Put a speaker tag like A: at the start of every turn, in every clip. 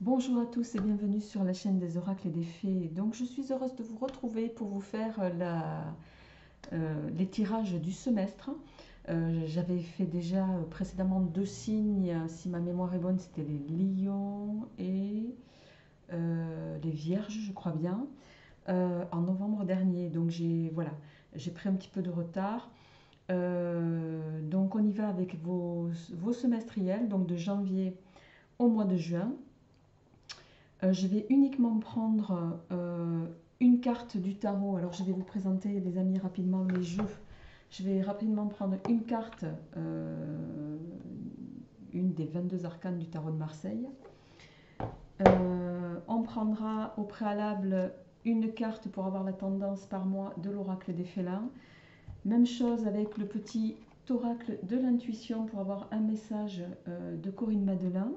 A: Bonjour à tous et bienvenue sur la chaîne des oracles et des fées. Donc je suis heureuse de vous retrouver pour vous faire les tirages du semestre. J'avais fait déjà précédemment deux signes, si ma mémoire est bonne, c'était les lions et les vierges, je crois bien, en novembre dernier. Donc j'ai pris un petit peu de retard. Donc on y va avec vos semestriels, donc de janvier au mois de juin. Je vais uniquement prendre une carte du tarot. Alors je vais vous présenter les amis rapidement les jeux. Je vais rapidement prendre une carte, une des 22 arcanes du tarot de Marseille. On prendra au préalable une carte pour avoir la tendance par mois de l'oracle des félins. Même chose avec le petit oracle de l'intuition pour avoir un message de Corinne Madelin.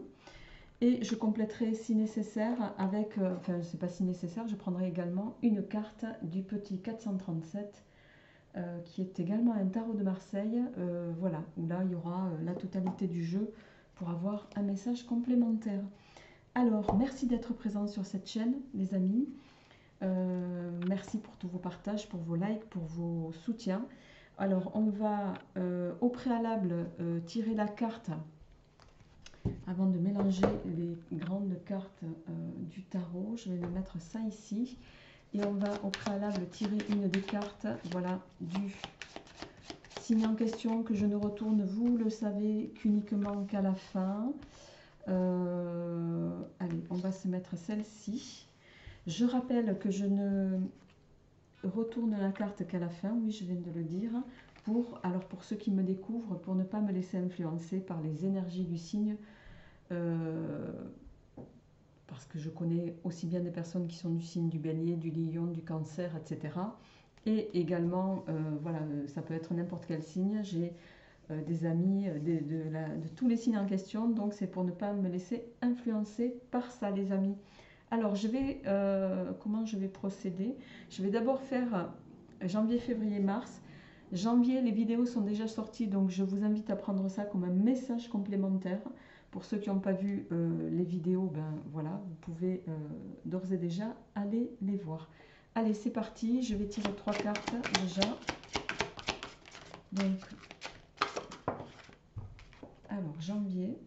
A: Et je compléterai si nécessaire avec, enfin c'est pas si nécessaire, je prendrai également une carte du petit 437 qui est également un tarot de Marseille, voilà, où là il y aura la totalité du jeu pour avoir un message complémentaire. Alors, merci d'être présents sur cette chaîne, les amis. Merci pour tous vos partages, pour vos likes, pour vos soutiens. Alors, on va au préalable tirer la carte avant de mélanger les grandes cartes du tarot. Je vais me mettre ça ici. Et on va au préalable tirer une des cartes, voilà, du signe en question que je ne retourne, vous le savez, qu'uniquement qu'à la fin. Allez, on va se mettre celle-ci. Je rappelle que je ne retourne la carte qu'à la fin, oui, je viens de le dire. Alors pour ceux qui me découvrent, pour ne pas me laisser influencer par les énergies du signe, parce que je connais aussi bien des personnes qui sont du signe du bélier, du lion, du cancer, etc. Et également, voilà, ça peut être n'importe quel signe. J'ai des amis de tous les signes en question, donc c'est pour ne pas me laisser influencer par ça, les amis. Alors, comment je vais procéder? Je vais d'abord faire janvier, février, mars. Janvier, les vidéos sont déjà sorties, donc je vous invite à prendre ça comme un message complémentaire. Pour ceux qui n'ont pas vu les vidéos, ben voilà, vous pouvez d'ores et déjà aller les voir. Allez, c'est parti, je vais tirer 3 cartes déjà. Donc, alors, janvier.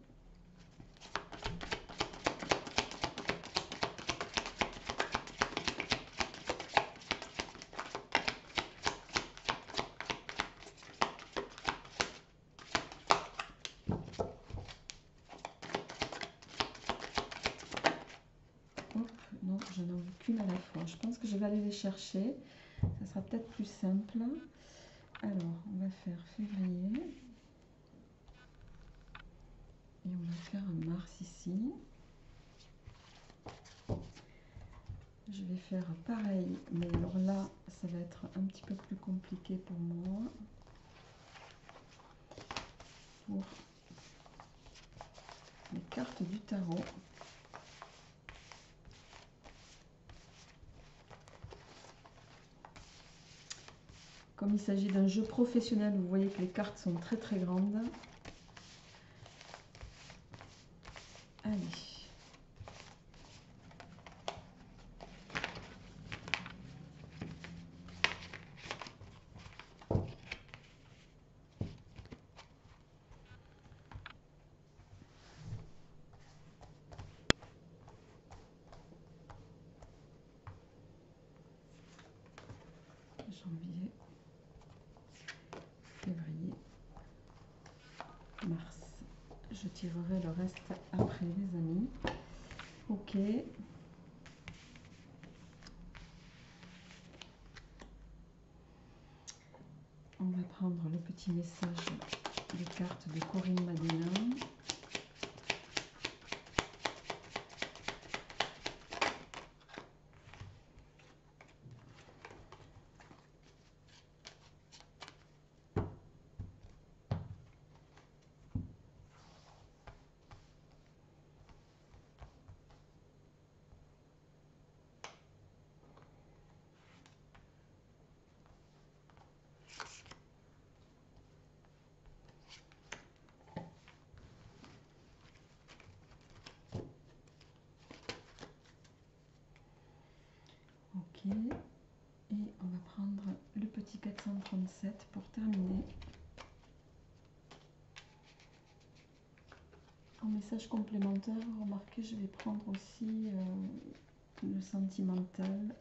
A: Hop, non, je n'en veux qu'une à la fois. Je pense que je vais aller les chercher. Ça sera peut-être plus simple. Alors, on va faire février. Et on va faire un mars ici. Je vais faire pareil, mais alors là, ça va être un petit peu plus compliqué pour moi. Pour les cartes du tarot. Comme il s'agit d'un jeu professionnel, vous voyez que les cartes sont très très grandes. Allez. Janvier, février, mars. Je tirerai le reste après, les amis. Ok. On va prendre le petit message des cartes de Corinne Madelin. Et on va prendre le petit 437 pour terminer. En message complémentaire, remarquez, je vais prendre aussi le sentimental.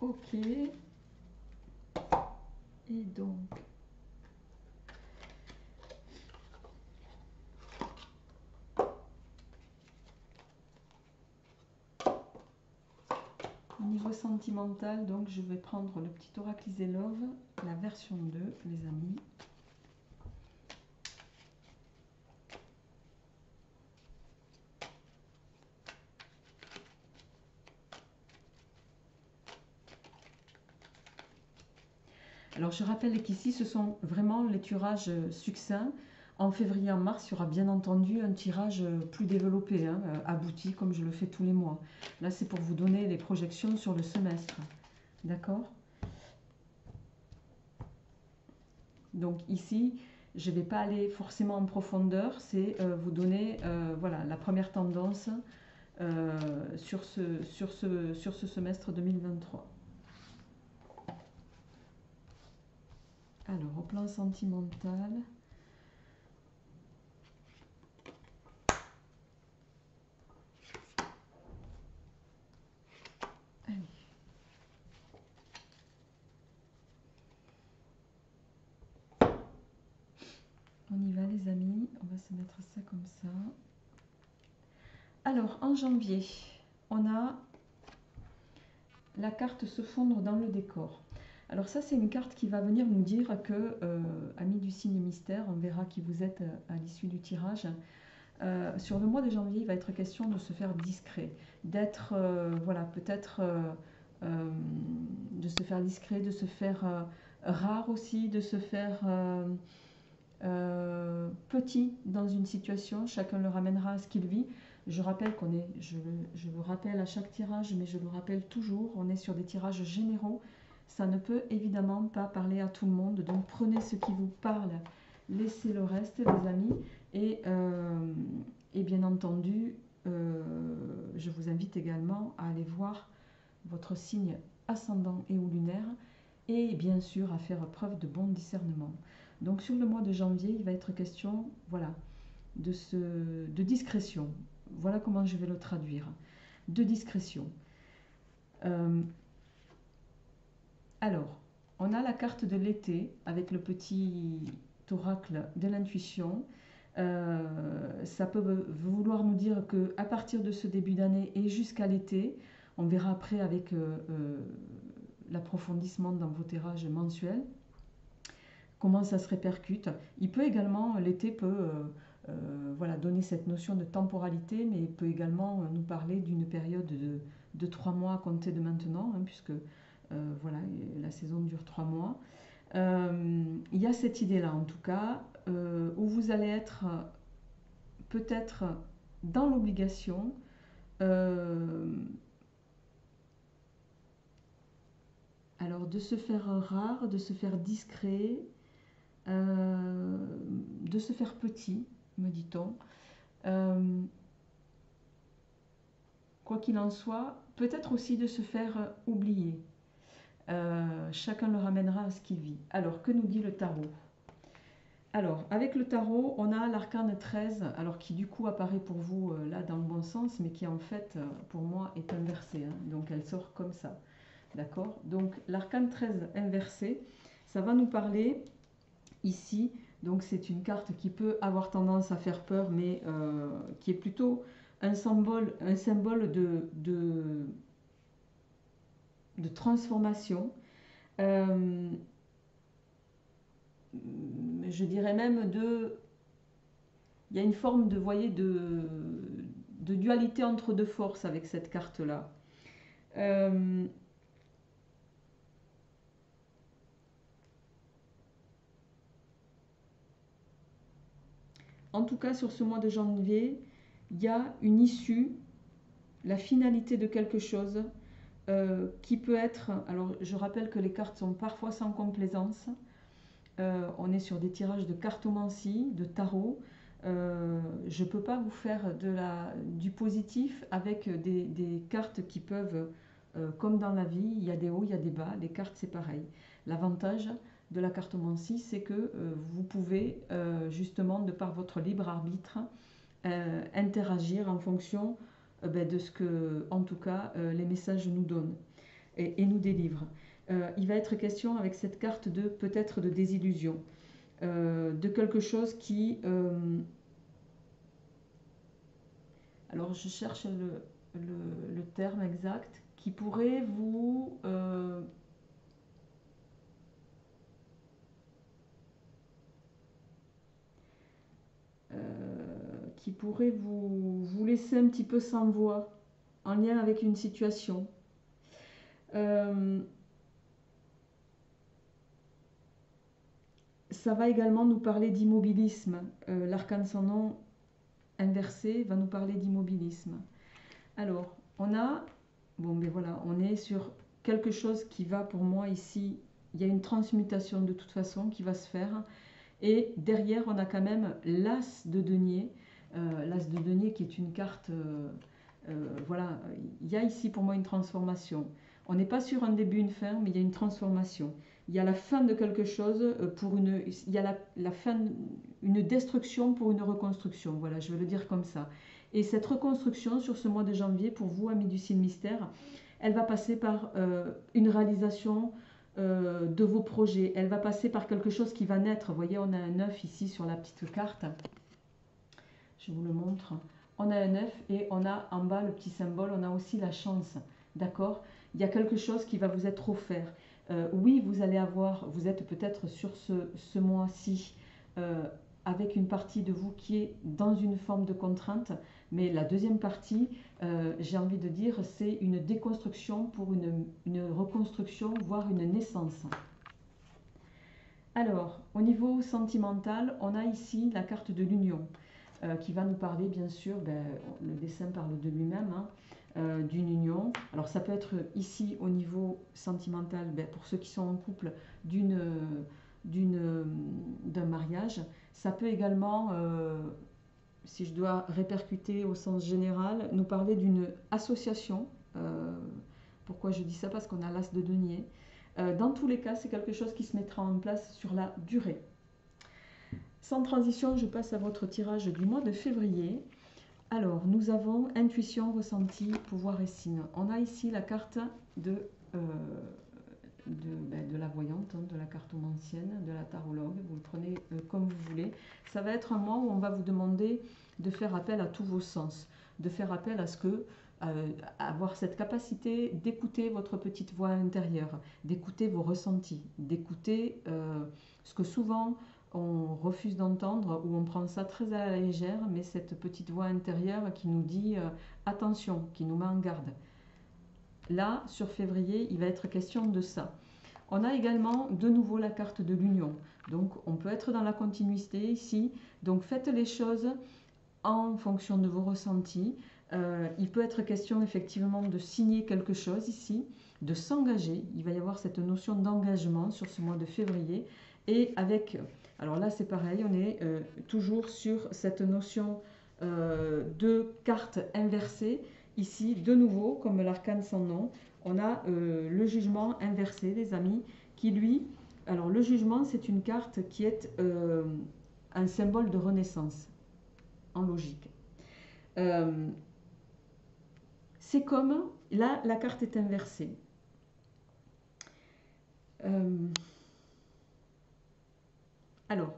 A: Ok. Et donc, au niveau sentimental, donc je vais prendre le petit oracle Is Love, la version 2, les amis. Alors je rappelle qu'ici ce sont vraiment les tirages succincts. En février, en mars, il y aura bien entendu un tirage plus développé, hein, abouti comme je le fais tous les mois. Là c'est pour vous donner les projections sur le semestre. D'accord? Donc ici, je ne vais pas aller forcément en profondeur, c'est vous donner voilà, la première tendance sur ce semestre 2023. Alors, au plan sentimental, allez. On y va les amis, on va se mettre ça comme ça. Alors, en janvier, on a la carte se fondre dans le décor. Alors ça, c'est une carte qui va venir nous dire que, amis du signe mystère, on verra qui vous êtes à l'issue du tirage. Sur le mois de janvier, il va être question de se faire discret, d'être, voilà, peut-être de se faire discret, de se faire rare aussi, de se faire petit dans une situation. Chacun le ramènera à ce qu'il vit. Je rappelle qu'on est, je le rappelle à chaque tirage, mais je le rappelle toujours, on est sur des tirages généraux. Ça ne peut évidemment pas parler à tout le monde, donc prenez ce qui vous parle, laissez le reste, les amis. Et bien entendu, je vous invite également à aller voir votre signe ascendant et ou lunaire, et bien sûr à faire preuve de bon discernement. Donc sur le mois de janvier, il va être question, voilà, de discrétion. Voilà comment je vais le traduire. De discrétion. Alors, on a la carte de l'été avec le petit oracle de l'intuition. Ça peut vouloir nous dire que à partir de ce début d'année et jusqu'à l'été, on verra après avec l'approfondissement dans vos tirages mensuels, comment ça se répercute. Il peut également, l'été peut voilà, donner cette notion de temporalité, mais il peut également nous parler d'une période de 3 mois à compter de maintenant, hein, puisque voilà, la saison dure 3 mois. Il y a cette idée-là, en tout cas, où vous allez être peut-être dans l'obligation alors de se faire rare, de se faire discret, de se faire petit, me dit-on. Quoi qu'il en soit, peut-être aussi de se faire oublier. Chacun le ramènera à ce qu'il vit. Alors, que nous dit le tarot? Alors, avec le tarot, on a l'arcane 13, alors qui du coup apparaît pour vous là dans le bon sens, mais qui en fait, pour moi, est inversée. Hein, donc, elle sort comme ça. D'accord? Donc, l'arcane 13 inversé, ça va nous parler ici. Donc, c'est une carte qui peut avoir tendance à faire peur, mais qui est plutôt un symbole de transformation. Je dirais même il y a une forme de, voyez, de dualité entre deux forces avec cette carte-là. En tout cas, sur ce mois de janvier, il y a une issue, la finalité de quelque chose qui peut être... Alors, je rappelle que les cartes sont parfois sans complaisance. On est sur des tirages de cartomancie, de tarot. Je ne peux pas vous faire du positif avec des cartes qui peuvent, comme dans la vie, il y a des hauts, il y a des bas. Les cartes, c'est pareil. L'avantage de la cartomancie, c'est que vous pouvez, justement, de par votre libre arbitre, interagir en fonction de ce que, en tout cas, les messages nous donnent et nous délivrent. Il va être question avec cette carte de peut-être de désillusion, de quelque chose qui... alors je cherche le terme exact, qui pourrait vous... qui pourrait vous laisser un petit peu sans voix en lien avec une situation. Ça va également nous parler d'immobilisme. L'arcane sans nom inversé va nous parler d'immobilisme. Alors, on a... Bon, ben voilà, on est sur quelque chose qui va pour moi ici... Il y a une transmutation de toute façon qui va se faire. Et derrière, on a quand même l'As de denier. L'As de denier qui est une carte... voilà, il y a ici pour moi une transformation. On n'est pas sur un début, une fin, mais il y a une transformation. Il y a la fin de quelque chose pour une... Il y a la fin, une destruction pour une reconstruction. Voilà, je vais le dire comme ça. Et cette reconstruction sur ce mois de janvier, pour vous, amis du signe mystère, elle va passer par une réalisation de vos projets. Elle va passer par quelque chose qui va naître. Vous voyez, on a un œuf ici sur la petite carte. Je vous le montre. On a un œuf et on a en bas le petit symbole, on a aussi la chance. D'accord? Il y a quelque chose qui va vous être offert. Oui, vous allez avoir, vous êtes peut-être sur ce mois-ci avec une partie de vous qui est dans une forme de contrainte, mais la deuxième partie, j'ai envie de dire, c'est une déconstruction pour une reconstruction, voire une naissance. Alors, au niveau sentimental, on a ici la carte de l'union qui va nous parler, bien sûr, le dessin parle de lui-même, hein, d'une union. Alors, ça peut être ici au niveau sentimental, pour ceux qui sont en couple, d'un mariage. Ça peut également, si je dois répercuter au sens général, nous parler d'une association. Pourquoi je dis ça? Parce qu'on a l'as de denier. Dans tous les cas, c'est quelque chose qui se mettra en place sur la durée. Sans transition, je passe à votre tirage du mois de février. Alors, nous avons intuition, ressenti, pouvoir et signe. On a ici la carte de la voyante, hein, de la cartomancienne, de la tarologue. Vous le prenez comme vous voulez. Ça va être un mois où on va vous demander de faire appel à tous vos sens, de faire appel à ce que avoir cette capacité d'écouter votre petite voix intérieure, d'écouter vos ressentis, d'écouter ce que souvent on refuse d'entendre ou on prend ça très à la légère, mais cette petite voix intérieure qui nous dit attention, qui nous met en garde. Là, sur février, il va être question de ça. On a également de nouveau la carte de l'union. Donc, on peut être dans la continuité ici. Donc, faites les choses en fonction de vos ressentis. Il peut être question effectivement de signer quelque chose ici, de s'engager. Il va y avoir cette notion d'engagement sur ce mois de février. Et avec, alors là c'est pareil, on est toujours sur cette notion de carte inversée. Ici, de nouveau, comme l'arcane sans nom, on a le jugement inversé, les amis, qui lui... Alors le jugement, c'est une carte qui est un symbole de renaissance, en logique. C'est comme, là, la carte est inversée. Alors,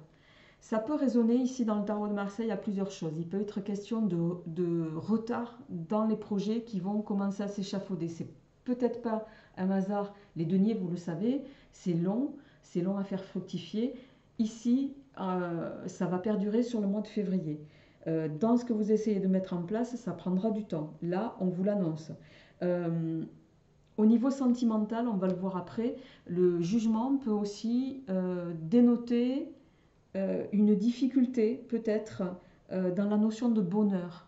A: ça peut résonner ici dans le tarot de Marseille à plusieurs choses. Il peut être question de retard dans les projets qui vont commencer à s'échafauder. C'est peut-être pas un hasard. Les deniers, vous le savez, c'est long à faire fructifier. Ici, ça va perdurer sur le mois de février. Dans ce que vous essayez de mettre en place, ça prendra du temps. Là, on vous l'annonce. Au niveau sentimental, on va le voir après, le jugement peut aussi dénoter une difficulté peut-être dans la notion de bonheur.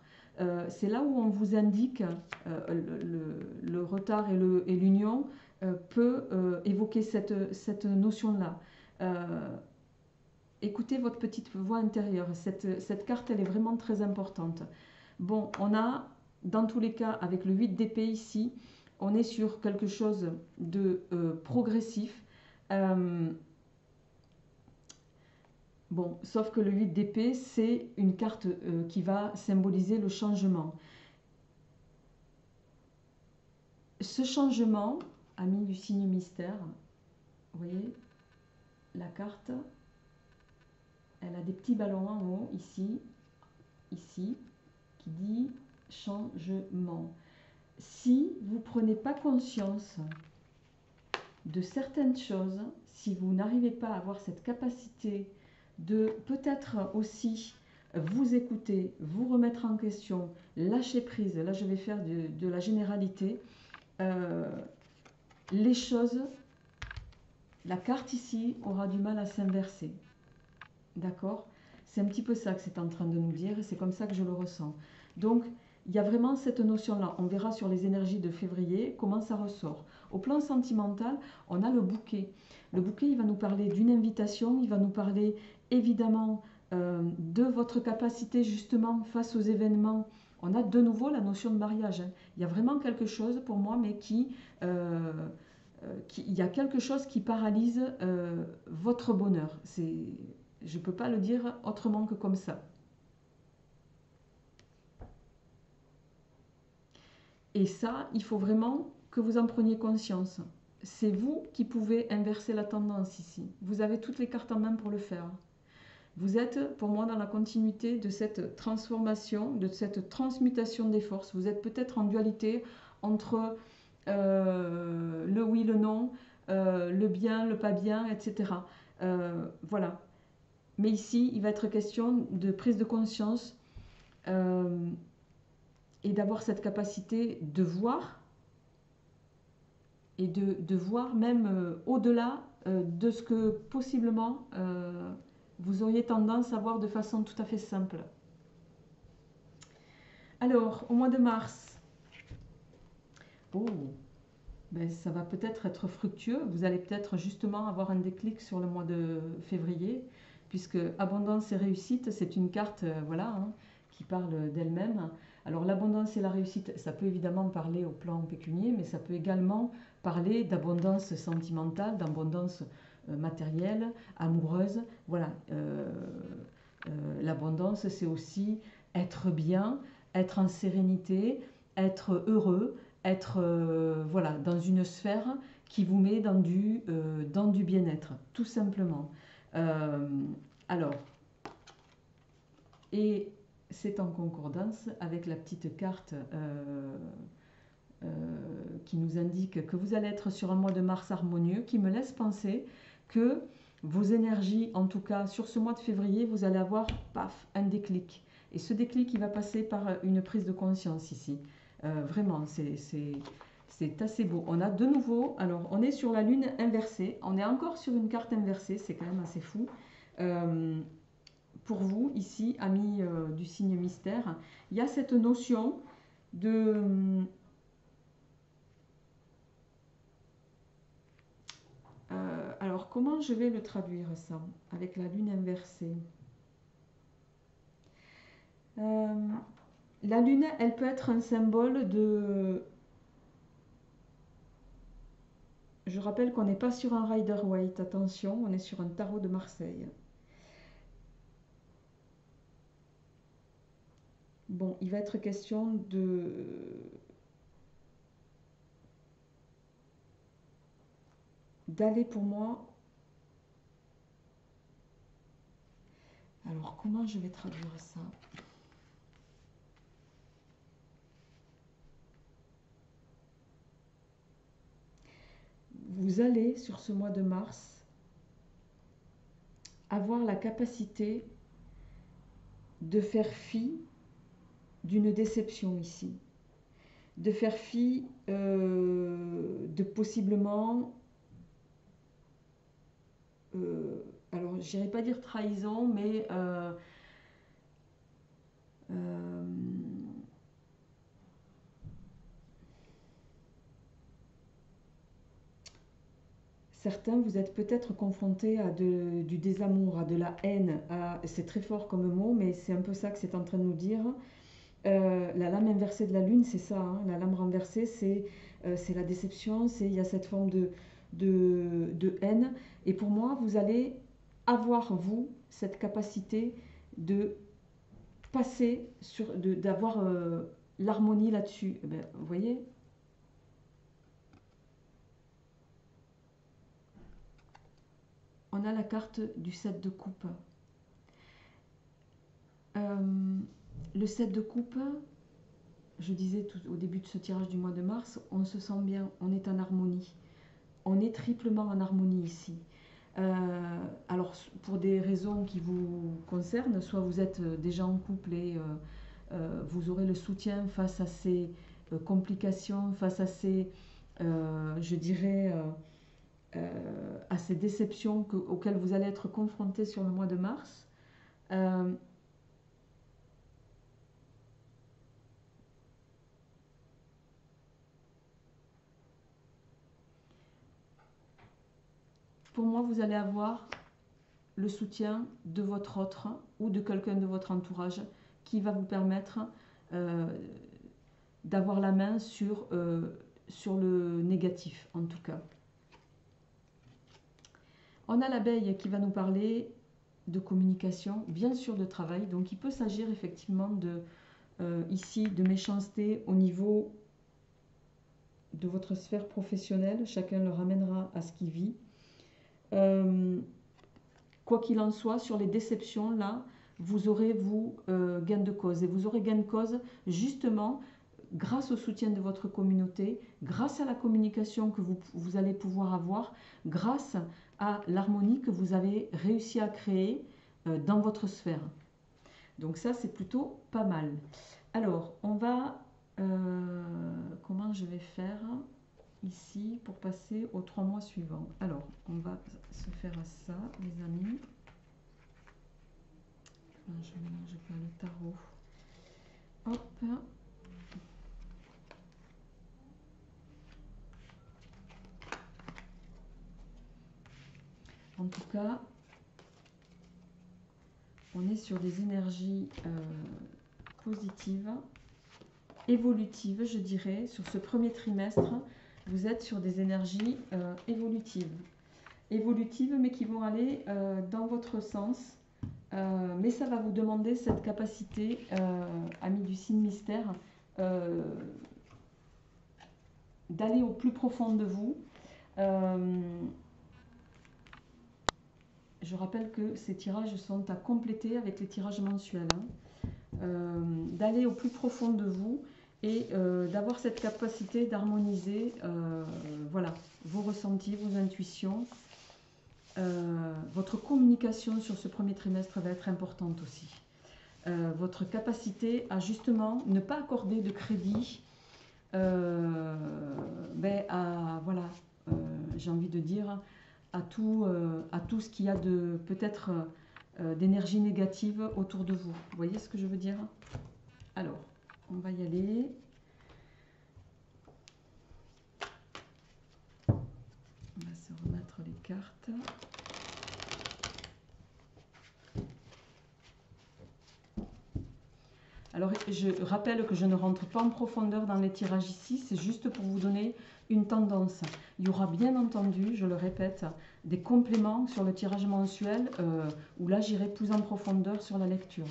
A: C'est là où on vous indique le retard et l'union peut évoquer cette notion-là. Écoutez votre petite voix intérieure. Cette carte, elle est vraiment très importante. Bon, on a, dans tous les cas, avec le 8 d'épée ici, on est sur quelque chose de progressif. Bon, sauf que le 8 d'épée, c'est une carte qui va symboliser le changement. Ce changement, ami du signe mystère, vous voyez, la carte, elle a des petits ballons en haut, ici, ici, qui dit changement. Si vous ne prenez pas conscience de certaines choses, si vous n'arrivez pas à avoir cette capacité de peut-être aussi vous écouter, vous remettre en question, lâcher prise, là je vais faire de la généralité, les choses, la carte ici aura du mal à s'inverser. D'accord? C'est un petit peu ça que c'est en train de nous dire et c'est comme ça que je le ressens. Donc, il y a vraiment cette notion-là. On verra sur les énergies de février comment ça ressort. Au plan sentimental, on a le bouquet. Le bouquet, il va nous parler d'une invitation, il va nous parler évidemment de votre capacité justement face aux événements. On a de nouveau la notion de mariage. Il y a vraiment quelque chose pour moi, mais il y a quelque chose qui paralyse votre bonheur. Je ne peux pas le dire autrement que comme ça. Et ça, il faut vraiment que vous en preniez conscience. C'est vous qui pouvez inverser la tendance ici. Vous avez toutes les cartes en main pour le faire. Vous êtes, pour moi, dans la continuité de cette transformation, de cette transmutation des forces. Vous êtes peut-être en dualité entre le oui, le non, le bien, le pas bien, etc. Voilà. Mais ici, il va être question de prise de conscience et d'avoir cette capacité de voir et de voir même au-delà de ce que possiblement vous auriez tendance à voir de façon tout à fait simple. Alors, au mois de mars, oh, ben, ça va peut-être être fructueux. Vous allez peut-être justement avoir un déclic sur le mois de février, puisque abondance et réussite, c'est une carte voilà, hein, qui parle d'elle-même. Alors l'abondance et la réussite, ça peut évidemment parler au plan pécunier, mais ça peut également parler d'abondance sentimentale, d'abondance matérielle, amoureuse. Voilà, l'abondance, c'est aussi être bien, être en sérénité, être heureux, être voilà, dans une sphère qui vous met dans du bien-être, tout simplement. Alors, et c'est en concordance avec la petite carte qui nous indique que vous allez être sur un mois de mars harmonieux, qui me laisse penser que vos énergies, en tout cas sur ce mois de février, vous allez avoir, paf, un déclic. Et ce déclic, il va passer par une prise de conscience ici. Vraiment, c'est assez beau. On a de nouveau, alors on est sur la lune inversée, on est encore sur une carte inversée, c'est quand même assez fou. Pour vous, ici, amis du signe mystère, il y a cette notion de... alors, comment je vais le traduire ça avec la lune inversée? La lune, elle peut être un symbole de... Je rappelle qu'on n'est pas sur un Rider-Waite, attention, on est sur un tarot de Marseille. Bon, il va être question d'aller pour moi. Alors, comment je vais traduire ça? Vous allez, sur ce mois de mars, avoir la capacité de faire fi d'une déception ici. De faire fi de possiblement alors je n'irais pas dire trahison, mais euh, certains, vous êtes peut-être confrontés à du désamour, à de la haine. C'est très fort comme mot, mais c'est un peu ça que c'est en train de nous dire. La lame inversée de la lune, c'est ça, hein. La lame renversée, c'est la déception, il y a cette forme de haine. Et pour moi, vous allez avoir, vous, cette capacité de passer d'avoir l'harmonie là-dessus. Eh ben, vous voyez, on a la carte du 7 de coupe. Euh, le 7 de coupe, je disais au début de ce tirage du mois de mars, on se sent bien, on est en harmonie. On est triplement en harmonie ici. Alors, pour des raisons qui vous concernent, soit vous êtes déjà en couple et vous aurez le soutien face à ces complications, face à ces, je dirais, à ces déceptions auxquelles vous allez être confronté sur le mois de mars. Pour moi, vous allez avoir le soutien de votre autre ou de quelqu'un de votre entourage qui va vous permettre euh, d'avoir la main sur le négatif, en tout cas. On a l'abeille qui va nous parler de communication, bien sûr de travail. Donc il peut s'agir effectivement ici de méchanceté au niveau de votre sphère professionnelle. Chacun le ramènera à ce qu'il vit. Quoi qu'il en soit, sur les déceptions, là, vous aurez, gain de cause. Et vous aurez gain de cause, justement, grâce au soutien de votre communauté, grâce à la communication que vous allez pouvoir avoir, grâce à l'harmonie que vous avez réussi à créer dans votre sphère. Donc ça, c'est plutôt pas mal. Alors, on va... comment je vais faire ici pour passer aux 3 mois suivants. Alors, on va se faire à ça, les amis. Je mélange pas le tarot. Hop. En tout cas, on est sur des énergies positives, évolutives, je dirais. Sur ce premier trimestre, vous êtes sur des énergies évolutives. Évolutives, mais qui vont aller dans votre sens. Mais ça va vous demander cette capacité, amis du signe mystère, d'aller au plus profond de vous. Je rappelle que ces tirages sont à compléter avec les tirages mensuels. D'aller au plus profond de vous et d'avoir cette capacité d'harmoniser voilà, vos ressentis, vos intuitions. Votre communication sur ce premier trimestre va être importante aussi. Votre capacité à justement ne pas accorder de crédit voilà, j'ai envie de dire, à tout ce qu'il y a de peut-être d'énergie négative autour de vous. Vous voyez ce que je veux dire? Alors, on va y aller. On va se remettre les cartes. Alors, je rappelle que je ne rentre pas en profondeur dans les tirages ici, c'est juste pour vous donner une tendance. Il y aura bien entendu, je le répète, des compléments sur le tirage mensuel, où là j'irai plus en profondeur sur la lecture.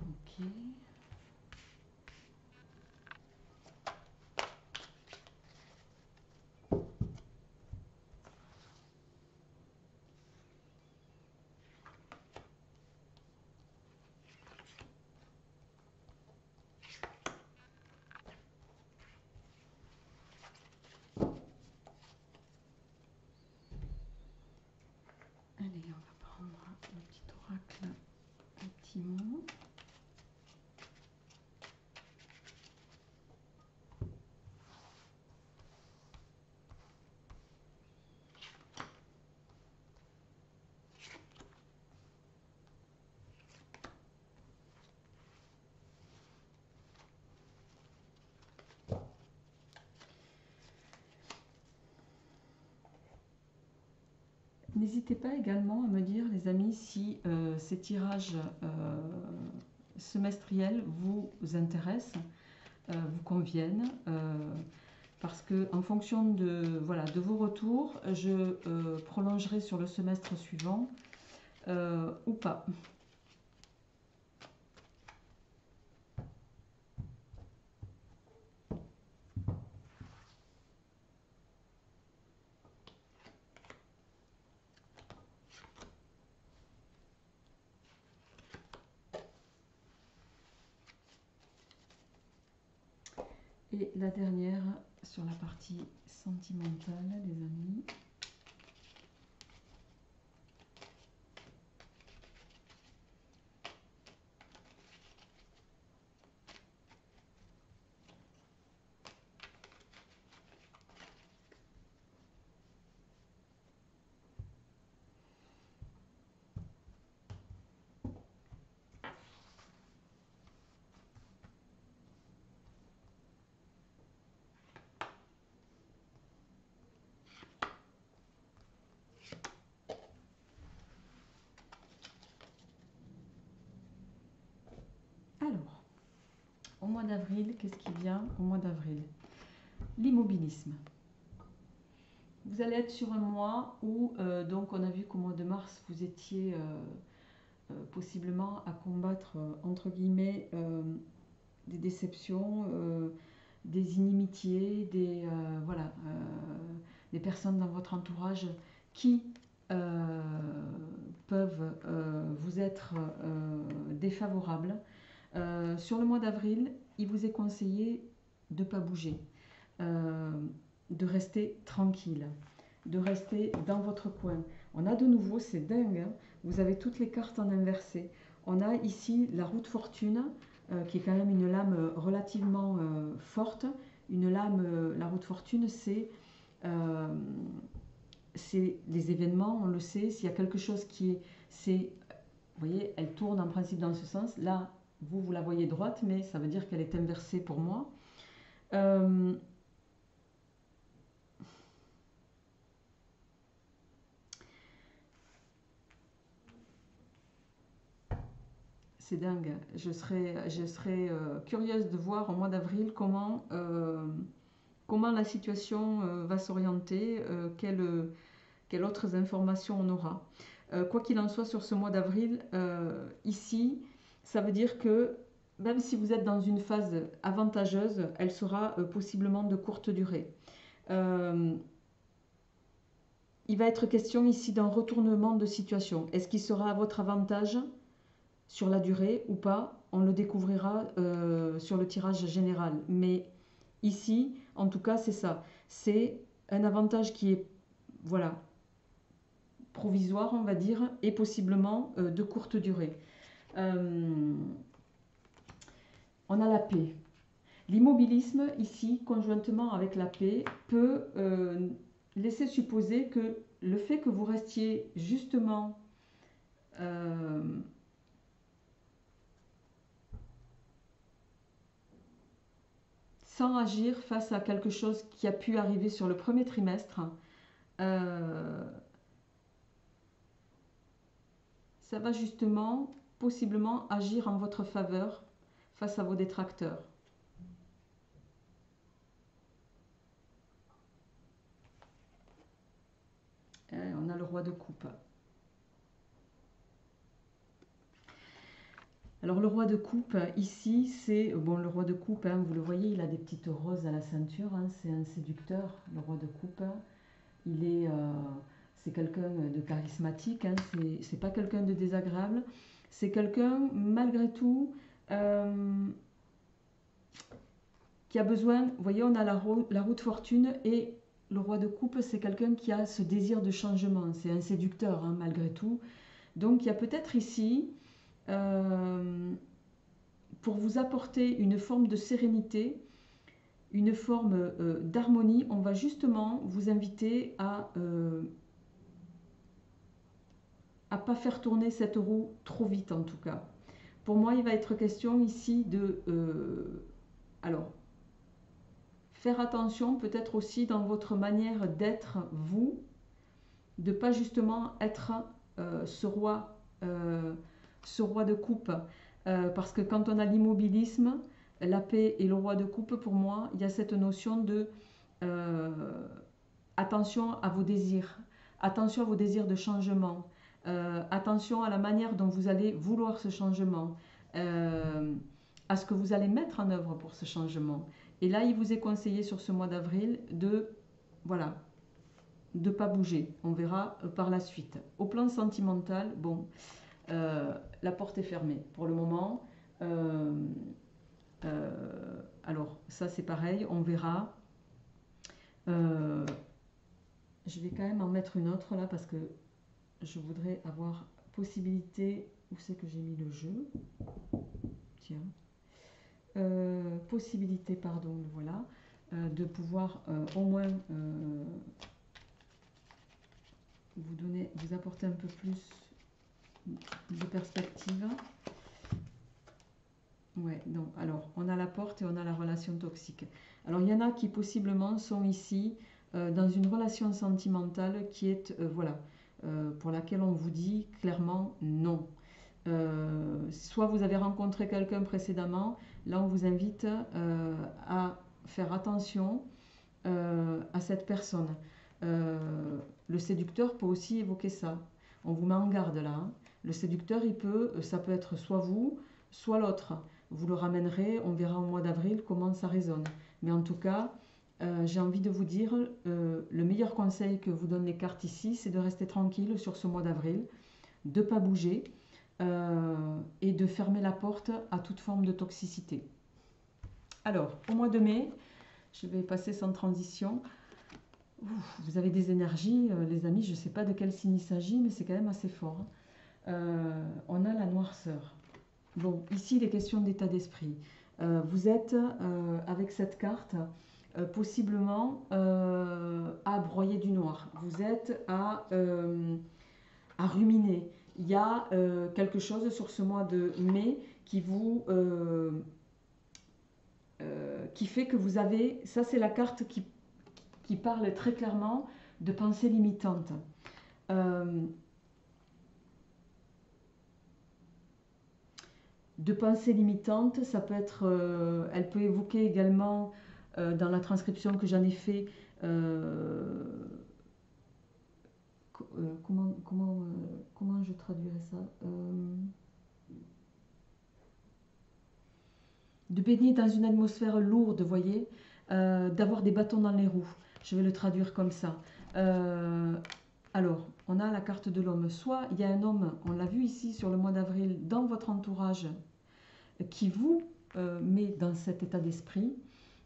A: Ok. gentiment. N'hésitez pas également à me dire, les amis, si ces tirages semestriels vous intéressent, vous conviennent, parce que en fonction de, voilà, de vos retours, je prolongerai sur le semestre suivant ou pas. Et la dernière sur la partie sentimentale, les amis. Alors, au mois d'avril, qu'est-ce qui vient au mois d'avril? L'immobilisme. Vous allez être sur un mois où, donc on a vu qu'au mois de mars, vous étiez possiblement à combattre, entre guillemets, des déceptions, des inimitiés, voilà, des personnes dans votre entourage qui peuvent vous être défavorables. Sur le mois d'avril, il vous est conseillé de ne pas bouger, de rester tranquille, de rester dans votre coin. On a de nouveau, c'est dingue, hein, vous avez toutes les cartes en inversé. On a ici la roue de fortune, qui est quand même une lame relativement forte. Une lame, la roue de fortune, c'est les événements, on le sait. S'il y a quelque chose qui est... vous voyez, elle tourne en principe dans ce sens. Là, vous la voyez droite, mais ça veut dire qu'elle est inversée pour moi. C'est dingue. Je serais curieuse de voir au mois d'avril comment la situation va s'orienter, quelles autres informations on aura. Quoi qu'il en soit, sur ce mois d'avril, ici, ça veut dire que même si vous êtes dans une phase avantageuse, elle sera possiblement de courte durée. Il va être question ici d'un retournement de situation. Est-ce qu'il sera à votre avantage sur la durée ou pas? On le découvrira sur le tirage général. Mais ici, en tout cas, c'est ça. C'est un avantage qui est, voilà, provisoire, on va dire, et possiblement de courte durée. On a la paix. L'immobilisme, ici, conjointement avec la paix, peut laisser supposer que le fait que vous restiez justement sans agir face à quelque chose qui a pu arriver sur le premier trimestre, ça va justement, possiblement, agir en votre faveur face à vos détracteurs. On a le roi de coupe. Alors le roi de coupe, ici, c'est... Bon, le roi de coupe, hein, vous le voyez, il a des petites roses à la ceinture. Hein, c'est un séducteur, le roi de coupe. Il est... c'est quelqu'un de charismatique, hein, c'est pas quelqu'un de désagréable. C'est quelqu'un, malgré tout, qui a besoin... Vous voyez, on a la roue de fortune et le roi de coupe, c'est quelqu'un qui a ce désir de changement. C'est un séducteur, hein, malgré tout. Donc, il y a peut-être ici... pour vous apporter une forme de sérénité, une forme d'harmonie. On va justement vous inviter à pas faire tourner cette roue trop vite en tout cas. Pour moi, il va être question ici de... alors, faire attention peut-être aussi dans votre manière d'être, vous, de pas justement être ce roi de coupe. Parce que quand on a l'immobilisme, la paix et le roi de coupe, pour moi, il y a cette notion de attention à vos désirs de changement, attention à la manière dont vous allez vouloir ce changement, à ce que vous allez mettre en œuvre pour ce changement. Et là, il vous est conseillé sur ce mois d'avril de, voilà, de ne pas bouger. On verra par la suite. Au plan sentimental, bon, la porte est fermée pour le moment. Alors, ça c'est pareil, on verra. Je vais quand même en mettre une autre là parce que je voudrais avoir possibilité. Où c'est que j'ai mis le jeu? Tiens. Possibilité, pardon, voilà, de pouvoir au moins vous apporter un peu plus de perspective. Ouais, donc, alors, on a la porte et on a la relation toxique. Alors, il y en a qui possiblement sont ici dans une relation sentimentale qui est, voilà, pour laquelle on vous dit clairement non. Soit vous avez rencontré quelqu'un précédemment, là on vous invite à faire attention à cette personne. Le séducteur peut aussi évoquer ça. On vous met en garde là. Hein. Le séducteur, ça peut être soit vous, soit l'autre. Vous le ramènerez, on verra au mois d'avril comment ça résonne. Mais en tout cas, j'ai envie de vous dire, le meilleur conseil que vous donnent les cartes ici, c'est de rester tranquille sur ce mois d'avril, de ne pas bouger et de fermer la porte à toute forme de toxicité. Alors, au mois de mai, je vais passer sans transition. Vous avez des énergies, les amis, je ne sais pas de quel signe il s'agit, mais c'est quand même assez fort. On a la noirceur. Bon, ici, il est question d'état d'esprit. Vous êtes, avec cette carte, possiblement à broyer du noir. Vous êtes à ruminer. Il y a quelque chose sur ce mois de mai qui vous... qui fait que vous avez... Ça, c'est la carte qui parle très clairement de pensée limitante. De pensée limitante, ça peut être... elle peut évoquer également, dans la transcription que j'en ai fait, comment je traduirais ça de baigner dans une atmosphère lourde, vous voyez, d'avoir des bâtons dans les roues. Je vais le traduire comme ça. Alors, on a la carte de l'homme. Soit il y a un homme, on l'a vu ici sur le mois d'avril, dans votre entourage, qui vous met dans cet état d'esprit.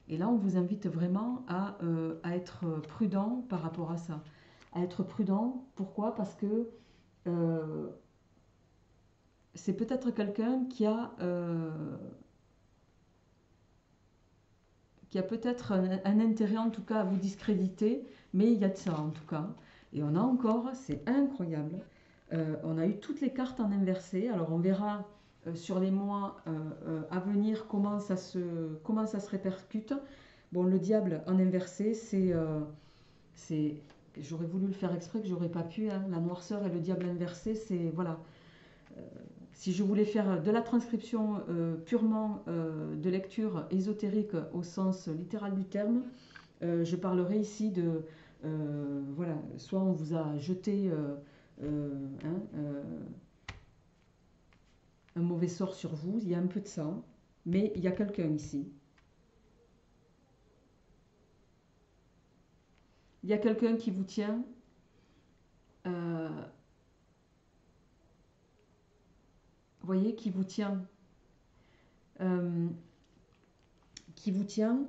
A: Et là, on vous invite vraiment à être prudent par rapport à ça. À être prudent, pourquoi? Parce que c'est peut-être quelqu'un qui a peut-être un intérêt en tout cas à vous discréditer, mais il y a de ça en tout cas. Et on a encore, c'est incroyable, on a eu toutes les cartes en inversé. Alors on verra sur les mois à venir comment ça se répercute. Bon, le diable en inversé, j'aurais voulu le faire exprès que j'aurais pas pu. Hein. La noirceur et le diable inversé, c'est voilà. Si je voulais faire de la transcription purement de lecture ésotérique au sens littéral du terme, je parlerai ici de voilà, soit on vous a jeté un mauvais sort sur vous, il y a un peu de ça, mais il y a quelqu'un ici. Il y a quelqu'un qui vous tient. Vous voyez, qui vous tient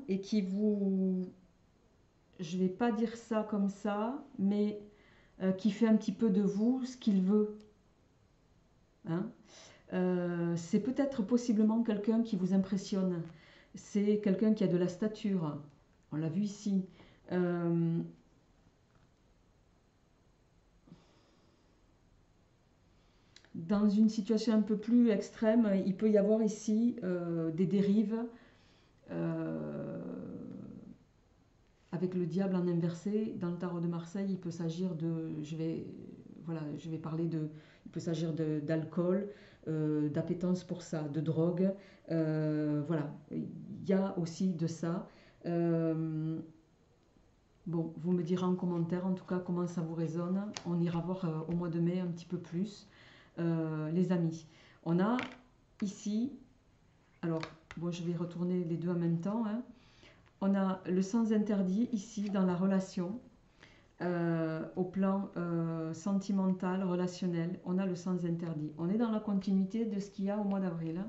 A: et qui vous, je vais pas dire ça comme ça, mais qui fait un petit peu de vous ce qu'il veut. Hein. C'est peut-être possiblement quelqu'un qui vous impressionne. C'est quelqu'un qui a de la stature. On l'a vu ici. Euh, Dans une situation un peu plus extrême, il peut y avoir ici des dérives euh, avec le diable en inversé. Dans le tarot de Marseille, il peut s'agir de, voilà, je vais parler de, il peut s'agir d'alcool, d'appétence pour ça, de drogue. Voilà, il y a aussi de ça. Euh, bon, vous me direz en commentaire en tout cas comment ça vous résonne. On ira voir au mois de mai un petit peu plus. Les amis. On a ici, alors bon, je vais retourner les deux en même temps. Hein. On a le sens interdit ici dans la relation, au plan sentimental, relationnel. On a le sens interdit. On est dans la continuité de ce qu'il y a au mois d'avril. Hein.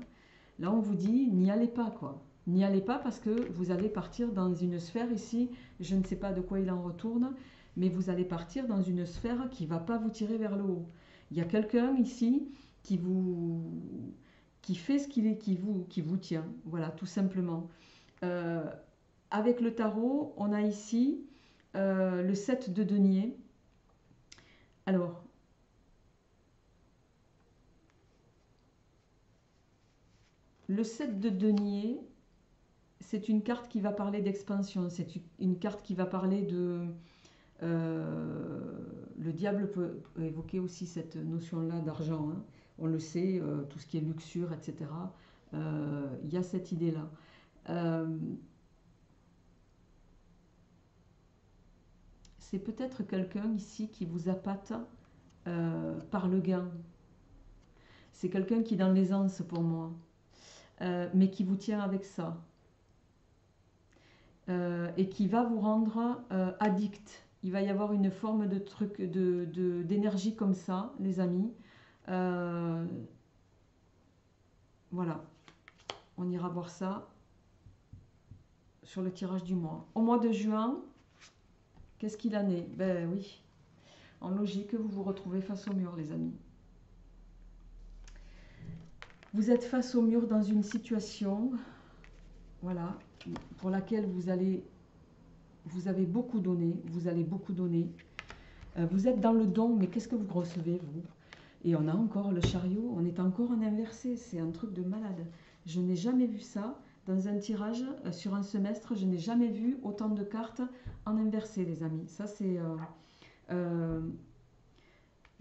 A: Là, on vous dit, n'y allez pas quoi. N'y allez pas parce que vous allez partir dans une sphère ici, je ne sais pas de quoi il en retourne, mais vous allez partir dans une sphère qui ne va pas vous tirer vers le haut. Il y a quelqu'un ici qui vous qui fait ce qu'il est, qui vous tient. Voilà, tout simplement. Euh, Avec le tarot, on a ici le 7 de denier. Alors, le 7 de denier, c'est une carte qui va parler d'expansion. C'est une carte qui va parler de... le diable peut évoquer aussi cette notion-là d'argent. Hein. On le sait, tout ce qui est luxure, etc. Il y a cette idée-là. C'est peut-être quelqu'un ici qui vous appâte par le gain. C'est quelqu'un qui est dans l'aisance pour moi, mais qui vous tient avec ça. Et qui va vous rendre addict. Il va y avoir une forme de truc, d'énergie comme ça, les amis. Voilà, on ira voir ça sur le tirage du mois. Au mois de juin, qu'est-ce qu'il en est? Ben oui, en logique, vous vous retrouvez face au mur, les amis. Vous êtes face au mur dans une situation, voilà, pour laquelle vous avez beaucoup donné, vous allez beaucoup donner. Vous êtes dans le don, mais qu'est-ce que vous recevez, vous? Et on a encore le chariot, on est encore en inversé, c'est un truc de malade. Je n'ai jamais vu ça dans un tirage sur un semestre, je n'ai jamais vu autant de cartes en inversé, les amis. Ça, c'est... le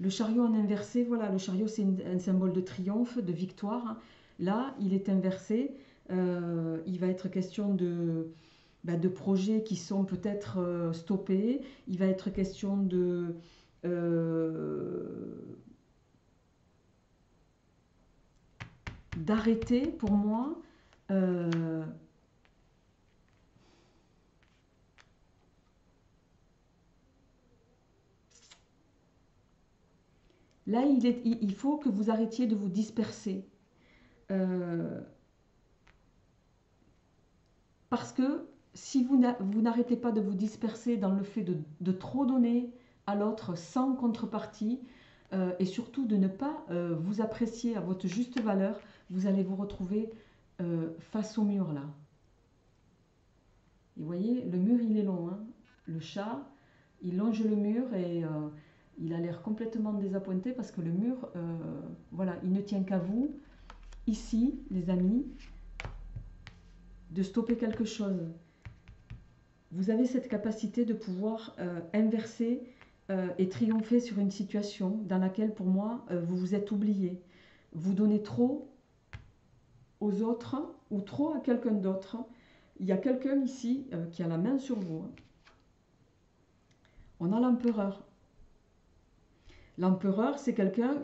A: chariot en inversé, voilà, le chariot c'est un symbole de triomphe, de victoire. Là, il est inversé. Il va être question de projets qui sont peut-être stoppés. Il va être question d'arrêter pour moi. Là, il faut que vous arrêtiez de vous disperser. Parce que si vous n'arrêtez pas de vous disperser dans le fait de trop donner à l'autre sans contrepartie, et surtout de ne pas vous apprécier à votre juste valeur, vous allez vous retrouver face au mur là. Et vous voyez, le mur il est long. Hein. Le chat, il longe le mur et il a l'air complètement désappointé parce que le mur, voilà, il ne tient qu'à vous, ici, les amis, de stopper quelque chose. Vous avez cette capacité de pouvoir inverser et triompher sur une situation dans laquelle, pour moi, vous vous êtes oublié. Vous donnez trop aux autres ou trop à quelqu'un d'autre. Il y a quelqu'un ici qui a la main sur vous. On a l'empereur. L'empereur, c'est quelqu'un,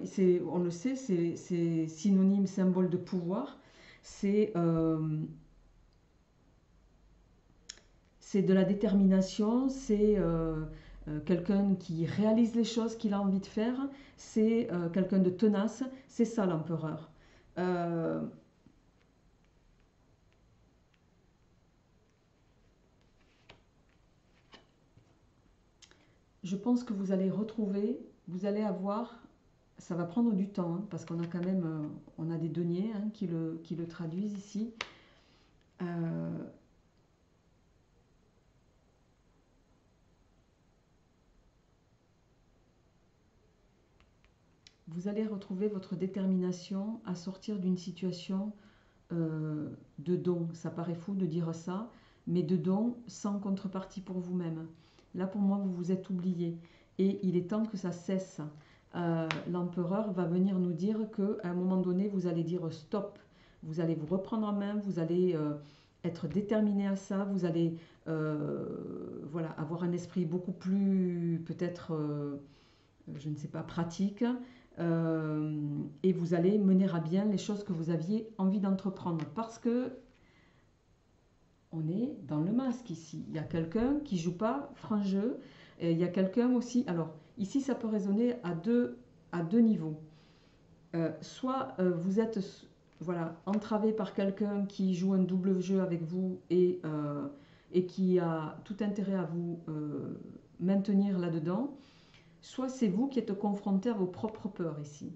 A: on le sait, c'est synonyme, symbole de pouvoir. C'est de la détermination, c'est quelqu'un qui réalise les choses qu'il a envie de faire, c'est quelqu'un de tenace, c'est ça l'empereur. Je pense que vous allez retrouver, vous allez avoir ça va prendre du temps, hein, parce qu'on a quand même on a des deniers, hein, qui le traduisent ici. Vous allez retrouver votre détermination à sortir d'une situation de don. Ça paraît fou de dire ça, mais de don sans contrepartie pour vous-même. Là, pour moi, vous vous êtes oublié. Et il est temps que ça cesse. L'empereur va venir nous dire qu'à un moment donné, vous allez dire stop. Vous allez vous reprendre en main, vous allez être déterminé à ça, vous allez voilà, avoir un esprit beaucoup plus, peut-être, je ne sais pas, pratique, et vous allez mener à bien les choses que vous aviez envie d'entreprendre. Parce que on est dans le masque ici. Il y a quelqu'un qui joue pas franc jeu, et il y a quelqu'un aussi. Alors, ici, ça peut résonner à deux niveaux. Soit vous êtes voilà, entravé par quelqu'un qui joue un double jeu avec vous et qui a tout intérêt à vous maintenir là-dedans, soit c'est vous qui êtes confronté à vos propres peurs ici.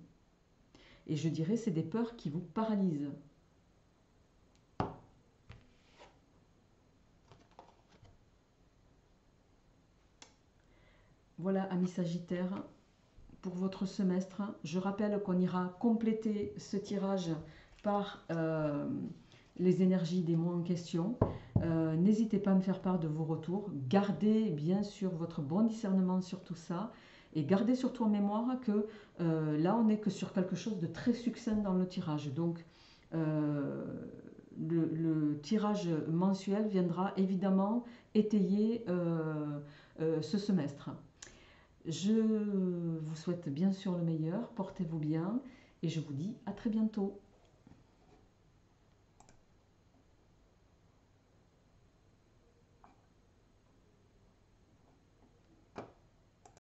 A: Et je dirais c'est des peurs qui vous paralysent. Voilà, amis Sagittaires, pour votre semestre. Je rappelle qu'on ira compléter ce tirage par les énergies des mois en question. N'hésitez pas à me faire part de vos retours. Gardez bien sûr votre bon discernement sur tout ça. Et gardez surtout en mémoire que là, on n'est que sur quelque chose de très succinct dans le tirage. Donc, le tirage mensuel viendra évidemment étayer ce semestre. Je vous souhaite bien sûr le meilleur, portez-vous bien et je vous dis à très bientôt.